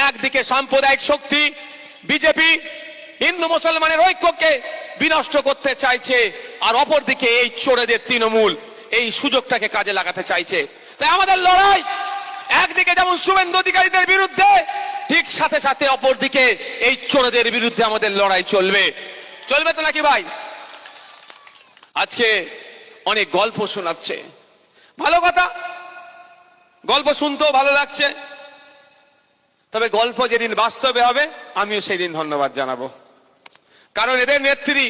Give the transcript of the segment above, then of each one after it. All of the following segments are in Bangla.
একদিকে সাম্প্রদায়িক শক্তি বিজেপি হিন্দু মুসলমানের ঐক্যকে বিনষ্ট করতে চাইছে, আর অপরদিকে এই চোরেদের তৃণমূল এই সুযোগটাকে কাজে লাগাতে চাইছে। তাই আমাদের লড়াই একদিকে যেমন শুভেন্দু অধিকারীদের বিরুদ্ধে, ঠিক সাথে সাথে অপরদিকে এই চোরেদের বিরুদ্ধে আমাদের লড়াই চলবে। চলবে তো নাকি ভাই? আজকে অনেক গল্প শোনাচ্ছে, ভালো কথা, গল্প শুনতেও ভালো লাগছে, তবে গল্প যেদিন বাস্তবে হবে আমিও সেই দিন ধন্যবাদ জানাবো। কারণ এদের নেত্রী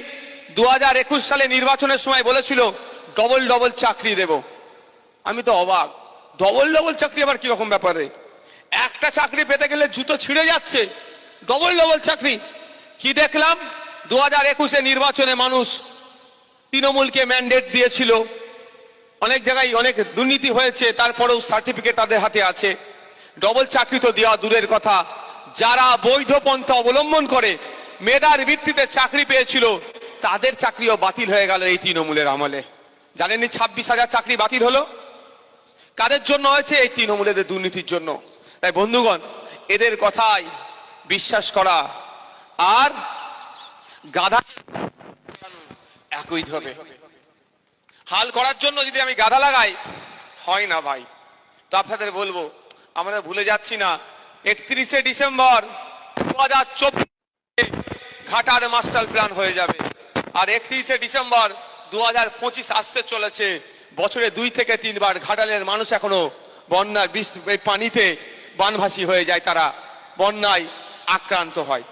2021 সালে নির্বাচনের সময় বলেছিল ডবল ডবল চাকরি দেব। আমি তো অবাক, ডবল ডবল চাকরি আবার কিরকম ব্যাপারে? একটা চাকরি পেতে গেলে জুতো ছিঁড়ে যাচ্ছে, ডবল ডবল চাকরি কি দেখলাম? 2021 নির্বাচনে মানুষ তৃণমূলকে ম্যান্ডেট দিয়েছিল, অনেক জায়গায় অনেক দুর্নীতি হয়েছে, তারপরেও সার্টিফিকেট তাদের হাতে আছে। ডবল চাকরি তো দেওয়া দূরের কথা, যারা বৈধ পন্থা অবলম্বন করে মেধার ভিত্তিতে চাকরি পেয়েছিল তাদের চাকরিও বাতিল হয়ে গেল এই তৃণমূলের আমলে। জানেননি 26,000 চাকরি বাতিল হলো? কাদের জন্য হয়েছে? এই তৃণমূলের দুর্নীতির জন্য। তাই বন্ধুগণ, এদের কথায় বিশ্বাস করা আর গাধা একই হবে। হাল করার জন্য যদি আমি গাধা লাগাই হয় না ভাই। তো আপনাদের বলবো, আমরা ভুলে যাচ্ছি না 31শে ডিসেম্বর 2024 ঘাটার মাস্টার প্ল্যান হয়ে যাবে, আর 31শে ডিসেম্বর 2025 আসতে চলেছে। বছরে 2 থেকে 3 বার ঘাটালের মানুষ এখনো বন্যার পানিতে বানভাসী হয়ে যায়, তারা বন্যায় আক্রান্ত হয়।